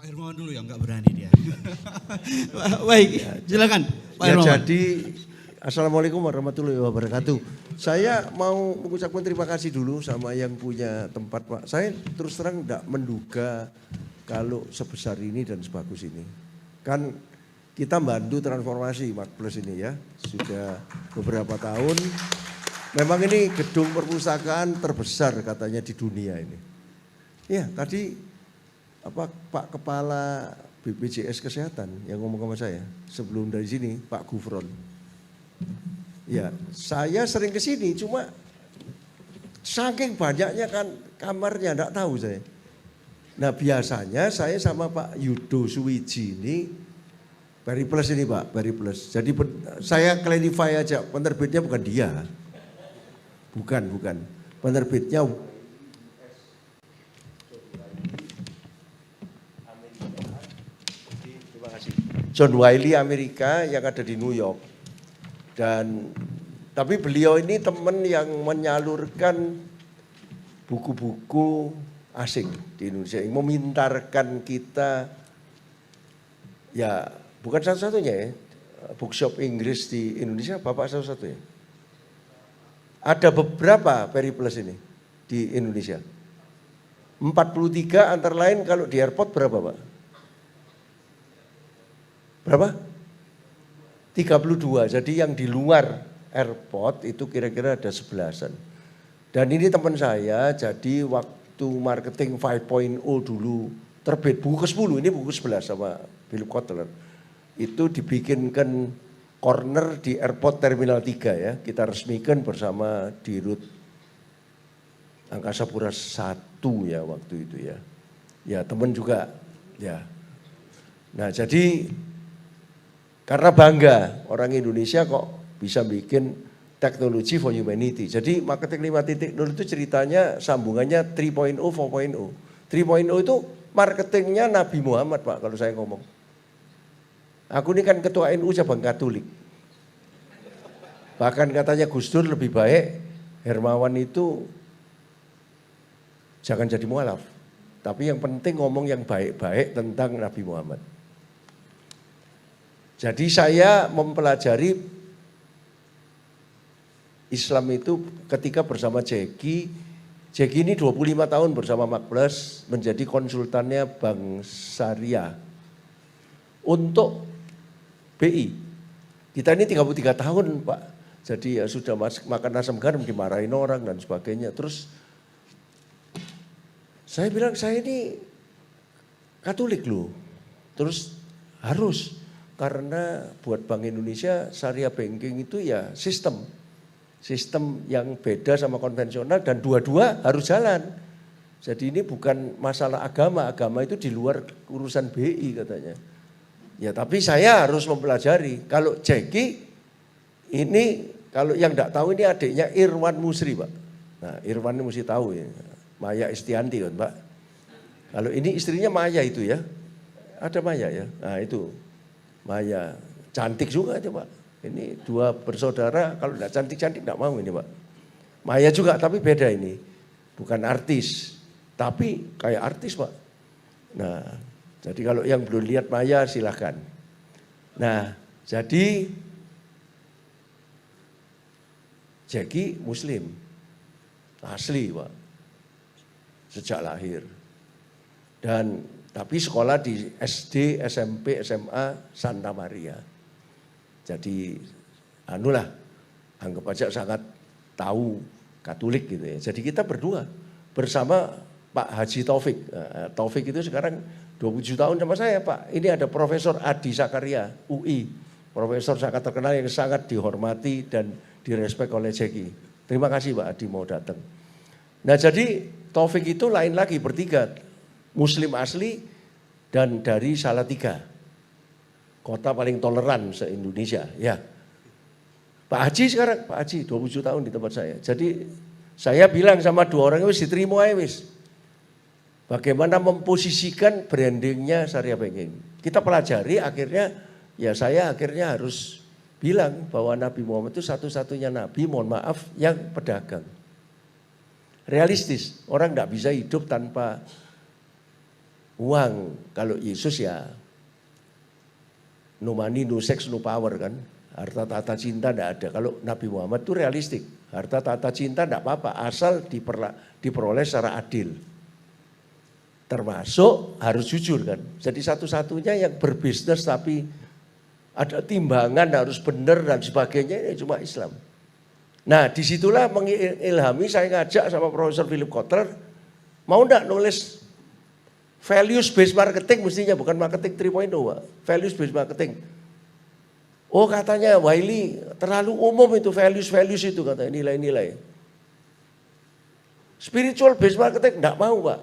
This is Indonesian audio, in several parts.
Hermawan dulu yang nggak berani dia. Baik, silakan Pak Ya, Hermawan. jadi Assalamualaikum warahmatullahi wabarakatuh. Saya mau mengucapkan terima kasih dulu sama yang punya tempat, Pak. Saya terus terang tidak menduga kalau sebesar ini dan sebagus ini. Kan kita bantu transformasi Marketplace ini ya, sudah beberapa tahun. Memang ini gedung perpustakaan terbesar katanya di dunia ini. Ya, tadi Pak Kepala BPJS Kesehatan yang ngomong sama saya sebelum dari sini, Pak Gufron. Ya, saya sering ke sini, cuma saking banyaknya kan kamarnya enggak tahu saya. Nah, biasanya saya sama Pak Yudo Suwiji ini Periplus ini Pak, Periplus. Jadi saya clarify aja, penerbitnya bukan dia. Bukan. Penerbitnya terima kasih. John Wiley Amerika yang ada di New York. Dan tapi beliau ini teman yang menyalurkan buku-buku asing di Indonesia, yang memintarkan kita, ya bukan satu-satunya ya, bookshop Inggris di Indonesia Bapak satu-satunya. Ada beberapa Periplus ini di Indonesia. 43 antara lain kalau di airport berapa Pak? Berapa? 32, jadi yang di luar airport itu kira-kira ada 11-an. Dan ini teman saya, jadi waktu marketing 5.0 dulu terbit buku ke-10, ini buku 11 sama Philip Kotler. Itu dibikinkan corner di airport Terminal 3 ya, kita resmikan bersama Dirut Angkasa Pura I ya waktu itu ya. Ya teman juga ya. Nah jadi karena bangga orang Indonesia kok bisa bikin teknologi for humanity. Jadi marketing 5.0 itu ceritanya sambungannya 3.0, 4.0. 3.0 itu marketingnya Nabi Muhammad Pak kalau saya ngomong. Aku ini kan ketua NU cabang Katolik. Bahkan katanya Gus Dur lebih baik Hermawan itu jangan jadi mualaf. Tapi yang penting ngomong yang baik-baik tentang Nabi Muhammad. Jadi saya mempelajari Islam itu ketika bersama Jeki. Jeki ini 25 tahun bersama Marketplace menjadi konsultannya Bank Syariah untuk BI. Kita ini 33 tahun Pak. Jadi ya sudah makan asam garam dimarahin orang dan sebagainya. Terus saya bilang saya ini Katolik loh. Terus harus. Karena buat Bank Indonesia syariah banking itu ya sistem yang beda sama konvensional dan dua-dua harus jalan. Jadi ini bukan masalah agama itu di luar urusan BI katanya. Ya tapi saya harus mempelajari. Kalau Jeki ini kalau yang enggak tahu ini adiknya Irwan Musri Pak. Nah Irwan ini mesti tahu ya. Maya Istianti kan Pak. Kalau ini istrinya Maya itu ya. Ada Maya ya. Nah itu. Maya, cantik juga itu Pak. Ini dua bersaudara, kalau tidak cantik-cantik tidak mau ini Pak. Maya juga tapi beda ini. Bukan artis, tapi kayak artis Pak. Nah, jadi kalau yang belum lihat Maya silahkan. Nah, jadi Jeki Muslim. Asli Pak. Sejak lahir. Dan tapi sekolah di SD, SMP, SMA Santa Maria. Jadi anulah anggap aja sangat tahu Katolik gitu ya. Jadi kita berdua bersama Pak Haji Taufik. Taufik itu sekarang 27 tahun sama saya Pak. Ini ada Profesor Adi Sakaria UI. Profesor sangat terkenal yang sangat dihormati dan direspek oleh Jeki. Terima kasih Pak Adi mau datang. Nah jadi Taufik itu lain lagi bertiga. Muslim asli dan dari Salatiga, kota paling toleran se-Indonesia. Ya, Pak Haji sekarang, Pak Haji 27 tahun di tempat saya. Jadi saya bilang sama dua orang wis diterima aja wis. Bagaimana memposisikan brandingnya syariah banking. Kita pelajari akhirnya, ya saya akhirnya harus bilang bahwa Nabi Muhammad itu satu-satunya Nabi, mohon maaf, yang pedagang. Realistis, orang tidak bisa hidup tanpa uang. Kalau Yesus ya no money, no sex, no power kan. Harta tata cinta tidak ada. Kalau Nabi Muhammad itu realistik. Harta tata cinta tidak apa-apa asal diperoleh secara adil. Termasuk harus jujur kan. Jadi satu-satunya yang berbisnis tapi ada timbangan harus benar dan sebagainya ini cuma Islam. Nah disitulah mengilhami saya ngajak sama Profesor Philip Kotler, mau enggak nulis values based marketing mestinya bukan marketing 3.0 Pak. Values based marketing. Oh katanya Wiley terlalu umum itu values itu katanya nilai-nilai. Spiritual based marketing enggak mau Pak.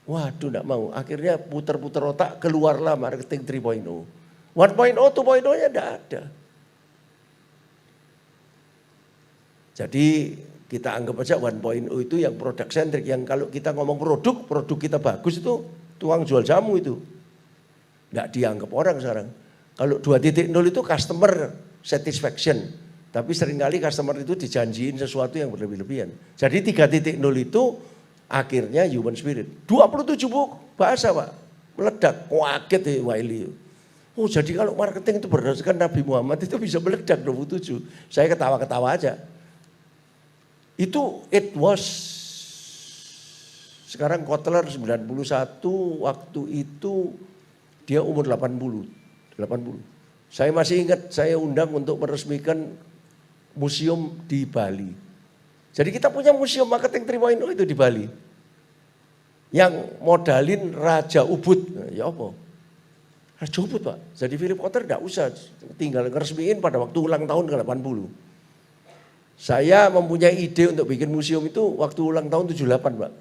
Waduh enggak mau. Akhirnya putar-putar otak keluarlah marketing 3.0. 1.0, 2.0-nya enggak ada. Jadi kita anggap aja 1.0 itu yang produk centric. Yang kalau kita ngomong produk kita bagus itu tukang jual jamu itu. Enggak dianggap orang sekarang. Kalau 2.0 itu customer satisfaction. Tapi seringkali customer itu dijanjiin sesuatu yang berlebih-lebihan. Jadi 3.0 itu akhirnya human spirit. 27 bahasa Pak. Meledak. Kaget ya Wiley. Oh jadi kalau marketing itu berdasarkan Nabi Muhammad itu bisa meledak 27. Saya ketawa-ketawa aja. Itu it was. Sekarang Kotler 91, waktu itu dia umur 80. Saya masih ingat saya undang untuk meresmikan museum di Bali. Jadi kita punya museum marketing 3.0 itu di Bali. Yang modalin Raja Ubud. Ya apa? Raja Ubud Pak. Jadi Philip Kotler tidak usah tinggal ngeresmiin pada waktu ulang tahun ke-80. Saya mempunyai ide untuk bikin museum itu waktu ulang tahun 78 Pak.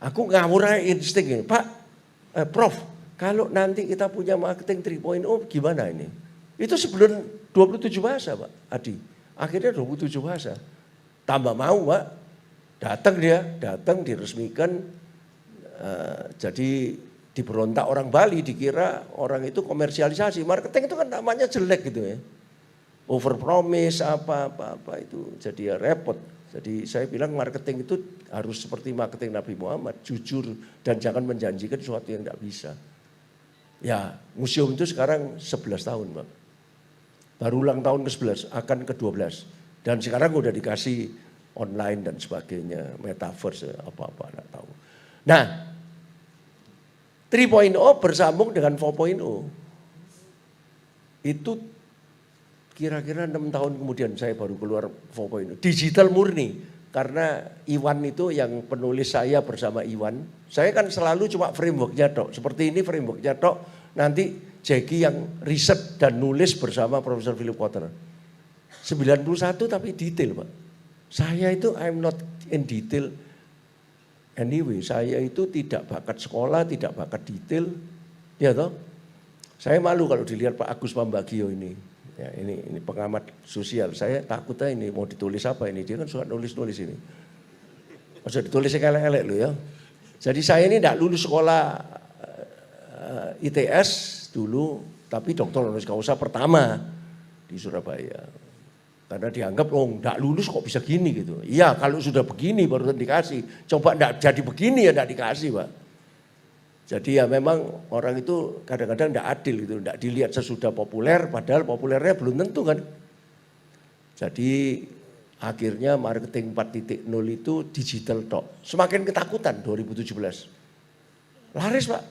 Aku ngawur aja insting ini. Pak, Prof, kalau nanti kita punya marketing 3.0 gimana ini? Itu sebelum 27 bahasa Pak Adi. Akhirnya 27 bahasa. Tambah mau Pak. Datang diresmikan. Jadi diberontak orang Bali, dikira orang itu komersialisasi. Marketing itu kan namanya jelek gitu ya. Over promise apa itu jadi ya repot. Jadi saya bilang marketing itu harus seperti marketing Nabi Muhammad, jujur dan jangan menjanjikan sesuatu yang tidak bisa. Ya, museum itu sekarang 11 tahun, Pak. Baru ulang tahun ke-11, akan ke-12. Dan sekarang udah dikasih online dan sebagainya, metaverse apa-apa enggak tahu. Nah, 3.0 bersambung dengan 4.0. Itu kira-kira 6 tahun kemudian saya baru keluar 4.0. Digital murni. Karena Iwan itu yang penulis saya bersama Iwan. Saya kan selalu cuma frameworknya tok. Seperti ini frameworknya tok. Nanti Jackie yang riset dan nulis bersama Profesor Philip Kotler. 91 tapi detail Pak. Saya itu I'm not in detail anyway. Saya itu tidak bakat sekolah, tidak bakat detail. Ya toh. Saya malu kalau dilihat Pak Agus Pambagio ini. Ya, ini pengamat sosial. Saya takutnya ini mau ditulis apa ini. Dia kan suka nulis-nulis ini. Maksudnya ditulis elek-elek loh ya. Jadi saya ini tidak lulus sekolah ITS dulu. Tapi dokter honoris causa pertama di Surabaya. Karena dianggap tidak lulus kok bisa gini gitu. Iya kalau sudah begini baru dikasih. Coba tidak jadi begini ya tidak dikasih Pak. Jadi ya memang orang itu kadang-kadang tidak adil gitu, tidak dilihat sesudah populer, padahal populernya belum tentu kan. Jadi akhirnya marketing 4.0 itu digital tok. Semakin ketakutan 2017. Laris Pak,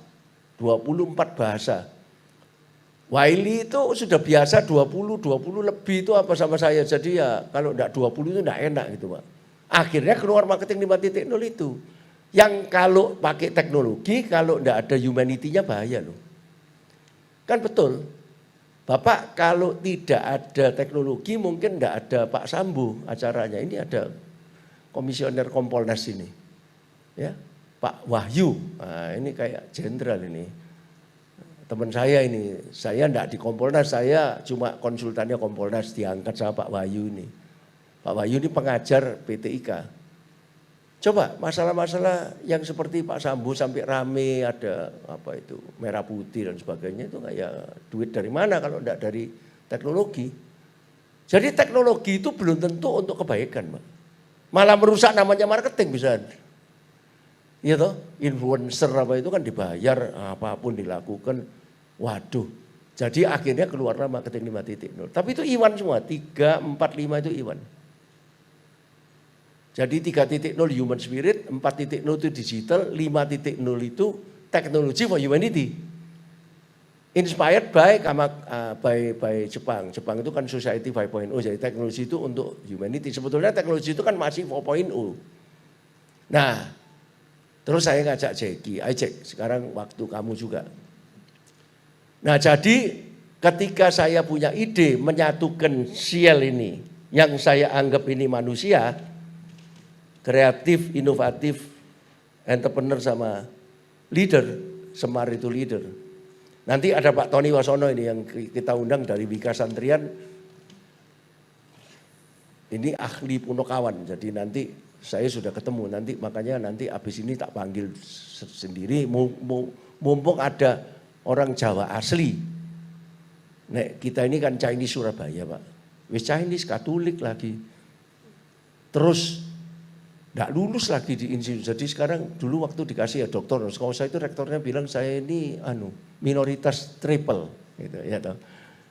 24 bahasa. Wiley itu sudah biasa 20 lebih itu apa sama saya. Jadi ya kalau tidak 20 itu tidak enak gitu Pak. Akhirnya keluar marketing 5.0 itu. Yang kalau pakai teknologi, kalau tidak ada humanity-nya bahaya loh. Kan betul. Bapak kalau tidak ada teknologi mungkin tidak ada Pak Sambo acaranya. Ini ada komisioner Kompolnas ini. Ya, Pak Wahyu. Nah, ini kayak jenderal ini. Teman saya ini. Saya tidak di Kompolnas, saya cuma konsultannya Kompolnas diangkat sama Pak Wahyu ini. Pak Wahyu ini pengajar PT IKA. Coba masalah-masalah yang seperti Pak Sambo sampai rame ada apa itu merah putih dan sebagainya itu kayak duit dari mana kalau tidak dari teknologi. Jadi teknologi itu belum tentu untuk kebaikan Pak. Malah merusak namanya marketing bisa. Iya toh, influencer apa itu kan dibayar, apapun dilakukan. Waduh, jadi akhirnya keluarlah marketing 5.0. Tapi itu Iwan semua, 3, 4, 5 itu Iwan. Jadi 3.0 human spirit, 4.0 itu digital, 5.0 itu technology for humanity. Inspired by Jepang. Jepang itu kan society 5.0, jadi teknologi itu untuk humanity. Sebetulnya teknologi itu kan masih 4.0. Nah, terus saya ngajak Jackie, ayo Jack, sekarang waktu kamu juga. Nah jadi ketika saya punya ide menyatukan Siel ini, yang saya anggap ini manusia, kreatif, inovatif, entrepreneur sama leader, Semar itu leader. Nanti ada Pak Tony Wasono ini yang kita undang dari Wika Santrian, ini ahli Punokawan, jadi nanti saya sudah ketemu, makanya nanti habis ini tak panggil sendiri, mumpung ada orang Jawa asli. Nek kita ini kan Chinese Surabaya Pak, wis Chinese Katolik lagi, terus nggak lulus lagi di institut. Jadi sekarang dulu waktu dikasih ya dokter, kalau saya itu rektornya bilang saya ini minoritas triple, gitu ya toh.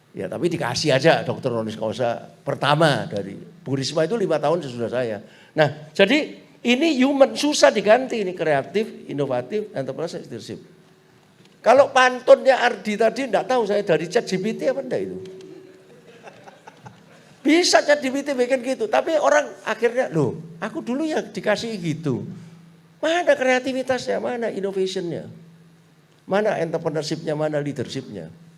Ya tapi dikasih aja dokter honoris causa pertama dari Bu Risma itu 5 tahun sesudah saya. Nah jadi ini human susah diganti, ini kreatif, inovatif, entrepreneurship, leadership. Kalau pantunnya Ardi tadi enggak tahu saya dari ChatGPT apa enggak itu. Bisa ChatGPT bikin gitu, tapi orang akhirnya loh, aku dulu ya dikasih gitu. Mana kreativitasnya, mana innovationnya, mana entrepreneurship-nya, mana leadership-nya.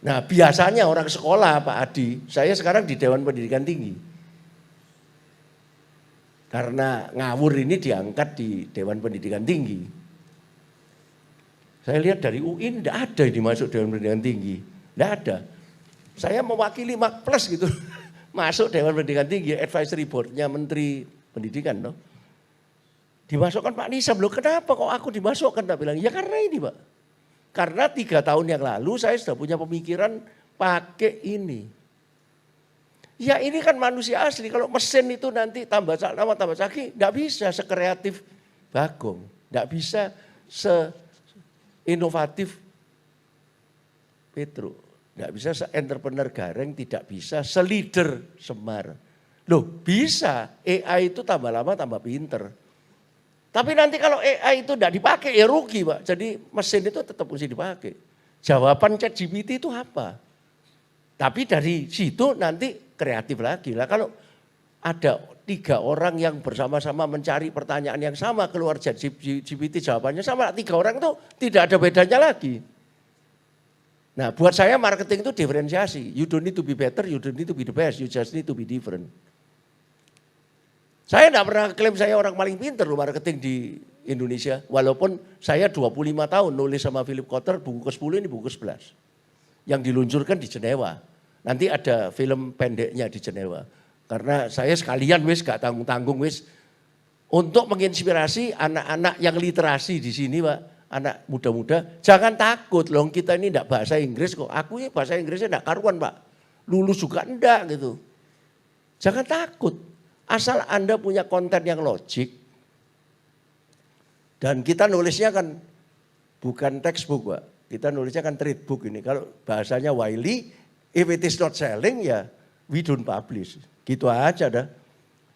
Nah biasanya orang sekolah Pak Adi, saya sekarang di Dewan Pendidikan Tinggi. Karena ngawur ini diangkat di Dewan Pendidikan Tinggi. Saya lihat dari UI tidak ada yang dimasuk Dewan Pendidikan Tinggi. Tidak ada. Saya mewakili MAK+ gitu. Masuk Dewan Pendidikan Tinggi, advisory board-nya Menteri Pendidikan. No? Dimasukkan Pak Nisam. Loh kenapa kok aku dimasukkan? Tak bilang, ya karena ini Pak. Karena 3 tahun yang lalu saya sudah punya pemikiran pakai ini. Ya ini kan manusia asli. Kalau mesin itu nanti tambah nama tambah caki, nggak bisa sekreatif Bagong. Nggak bisa inovatif Petro, nggak bisa se-entrepreneur Gareng, tidak bisa se-leader Semar. Loh bisa, AI itu tambah lama tambah pinter. Tapi nanti kalau AI itu nggak dipakai ya rugi Pak. Jadi mesin itu tetap mesti dipakai. Jawaban ChatGPT itu apa? Tapi dari situ nanti kreatif lagi lah. Kalau ada 3 orang yang bersama-sama mencari pertanyaan yang sama, keluar ChatGPT jawabannya sama, 3 orang itu tidak ada bedanya lagi. Nah buat saya marketing itu diferensiasi. You don't need to be better, you don't need to be the best, you just need to be different. Saya tidak pernah klaim saya orang paling pinter loh marketing di Indonesia. Walaupun saya 25 tahun nulis sama Philip Kotler, buku ke-10 ini buku ke-11. Yang diluncurkan di Jenewa. Nanti ada film pendeknya di Jenewa. Karena saya sekalian wis gak tanggung-tanggung wis untuk menginspirasi anak-anak yang literasi di sini Pak, anak muda-muda, jangan takut loh kita ini enggak bahasa Inggris kok. Aku ya bahasa Inggrisnya enggak karuan Pak. Lulus juga enggak gitu. Jangan takut. Asal Anda punya konten yang logik. Dan kita nulisnya kan bukan textbook Pak. Kita nulisnya kan trade book ini. Kalau bahasanya Wiley, if it is not selling ya we don't publish. Gitu aja dah.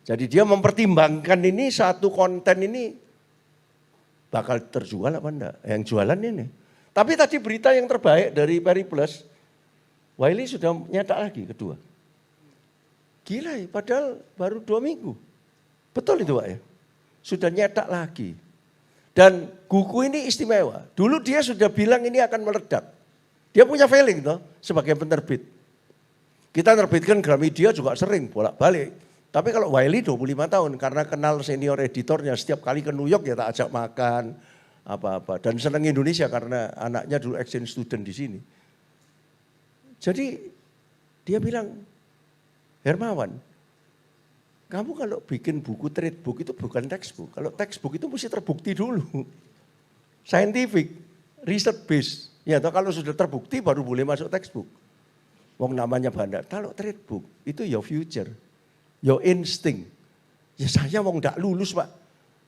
Jadi dia mempertimbangkan ini satu konten ini bakal terjual apa enggak. Yang jualan ini. Tapi tadi berita yang terbaik dari Periplus, Wiley sudah nyetak lagi kedua. Gila ya, padahal baru 2 minggu. Betul itu Pak ya. Sudah nyetak lagi. Dan buku ini istimewa. Dulu dia sudah bilang ini akan meledak. Dia punya feeling toh sebagai penerbit. Kita terbitkan Gramedia juga sering bolak-balik. Tapi kalau Wiley 25 tahun karena kenal senior editornya setiap kali ke New York ya tak ajak makan apa-apa. Dan senang Indonesia karena anaknya dulu exchange student di sini. Jadi dia bilang, Hermawan, kamu kalau bikin buku trade book itu bukan textbook. Kalau textbook itu mesti terbukti dulu. Scientific, research based. Ya, kalau sudah terbukti baru boleh masuk textbook. Wong namanya bandar. Kalau trade book itu your future, your instinct. Ya saya mau nggak lulus Pak.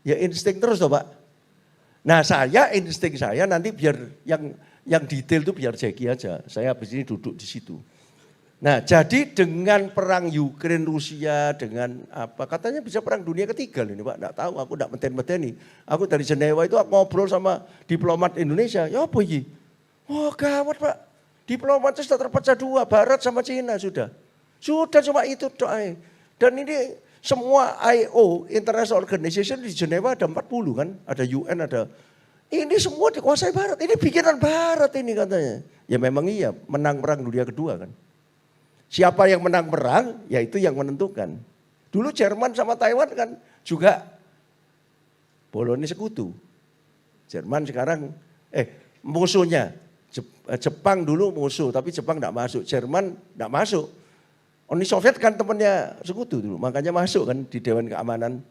Ya insting terus toh Pak. Nah saya, insting saya nanti biar yang detail itu biar Jackie aja. Saya habis ini duduk di situ. Nah jadi dengan perang Ukraine Rusia dengan apa katanya bisa perang dunia ketiga ini Pak. Enggak tahu, aku enggak meten-meteni. Aku dari Jenewa itu aku ngobrol sama diplomat Indonesia. Ya apa ini? Wah gawat Pak. Diplomat sudah terpecah dua, Barat sama Cina sudah. Sudah cuma itu doa. Dan ini semua IO, International Organization di Jenewa ada 40 kan. Ada UN, ada. Ini semua dikuasai Barat. Ini bikinan Barat ini katanya. Ya memang iya, menang perang dunia kedua kan. Siapa yang menang perang, ya itu yang menentukan. Dulu Jerman sama Taiwan kan juga bolonnya sekutu. Jerman sekarang, musuhnya. Jepang dulu musuh, tapi Jepang enggak masuk. Jerman enggak masuk. Uni Soviet kan temannya sekutu dulu, makanya masuk kan di Dewan Keamanan.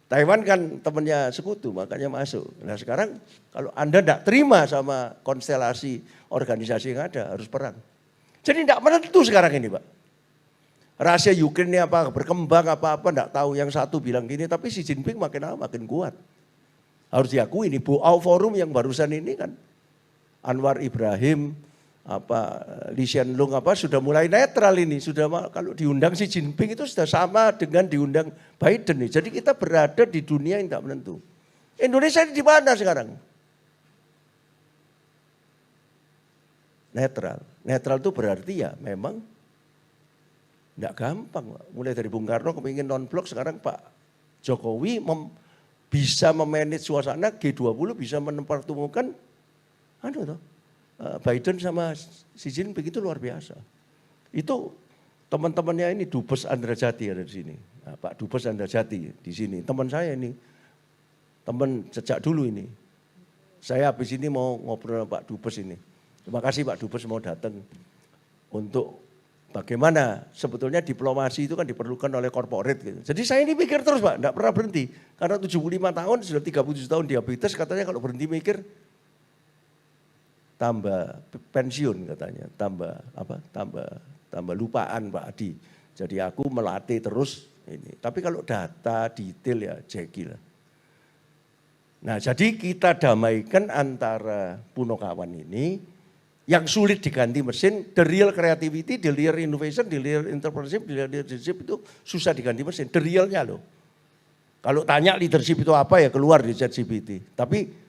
Taiwan kan temannya sekutu, makanya masuk. Nah sekarang kalau Anda tidak terima sama konstelasi organisasi yang ada, harus perang. Jadi tidak menentu sekarang ini Pak. Rahasia Ukraine ini apa, berkembang apa-apa, tidak tahu. Yang satu bilang gini, tapi Xi Jinping makin lama makin kuat. Harus diakui ini, Boao Forum yang barusan ini kan, Anwar Ibrahim, Lee Hsien Loong sudah mulai netral ini, sudah kalau diundang Xi Jinping itu sudah sama dengan diundang Biden nih. Jadi kita berada di dunia yang tidak menentu. Indonesia ini di mana sekarang? Netral. Netral itu berarti ya memang tidak gampang. Mulai dari Bung Karno kepingin non-blok, sekarang Pak Jokowi bisa memanage suasana, G20 bisa mempertemukan Biden sama Xi Jinping itu luar biasa. Itu teman-temannya ini Dubes Andrajati ada di sini. Nah, Pak Dubes Andrajati di sini. Teman saya ini, teman sejak dulu ini. Saya habis ini mau ngobrol sama Pak Dubes ini. Terima kasih Pak Dubes mau datang untuk bagaimana sebetulnya diplomasi itu kan diperlukan oleh corporate gitu. Jadi saya ini mikir terus Pak, enggak pernah berhenti. Karena 75 tahun, sudah 37 tahun diabetes, katanya kalau berhenti mikir tambah pensiun katanya, tambah lupaan Pak Adi. Jadi aku melatih terus ini. Tapi kalau data detail ya Jackie lah. Nah jadi kita damaikan antara Punokawan ini yang sulit diganti mesin, the real creativity, the real innovation, the real entrepreneurship, the real leadership itu susah diganti mesin, the realnya loh. Kalau tanya leadership itu apa ya keluar di ChatGPT. Tapi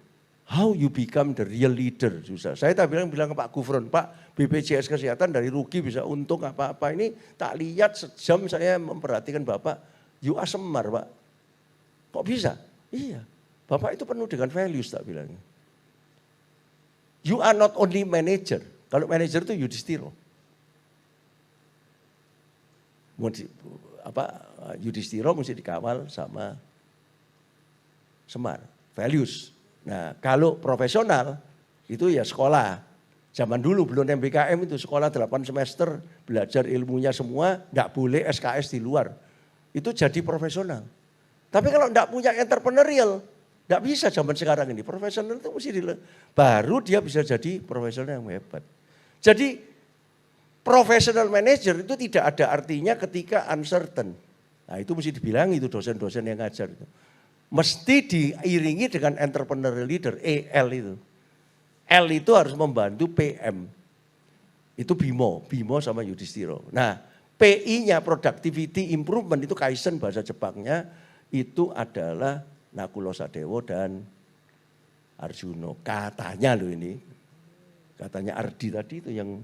how you become the real leader susah. Saya tak bilang ke Pak Gufron, Pak BPJS Kesehatan dari rugi bisa untung apa-apa ini tak lihat sejam saya memperhatikan Bapak, you are semar Pak. Kok bisa? Iya, Bapak itu penuh dengan values tak bilangnya. You are not only manager. Kalau manager itu Yudhistira. Yudhistira mesti dikawal sama Semar, values. Nah, kalau profesional itu ya sekolah. Zaman dulu belum MBKM itu sekolah 8 semester, belajar ilmunya semua, enggak boleh SKS di luar. Itu jadi profesional. Tapi kalau enggak punya entrepreneurial, enggak bisa zaman sekarang ini. Profesional itu mesti baru dia bisa jadi profesional yang hebat. Jadi professional manager itu tidak ada artinya ketika uncertain. Nah itu mesti dibilang itu dosen-dosen yang ngajar itu. Mesti diiringi dengan entrepreneurial leader, EL itu. L itu harus membantu PM. Itu Bimo sama Yudhistira. Nah PI-nya productivity improvement itu Kaizen bahasa Jepangnya itu adalah Nakulo Sadewo dan Arjuno. Katanya loh ini, katanya Ardi tadi itu yang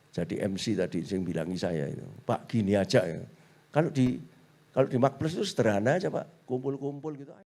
jadi MC tadi yang bilangi saya itu. Pak gini aja ya. Kalau di Makples itu sederhana aja Pak, kumpul-kumpul gitu.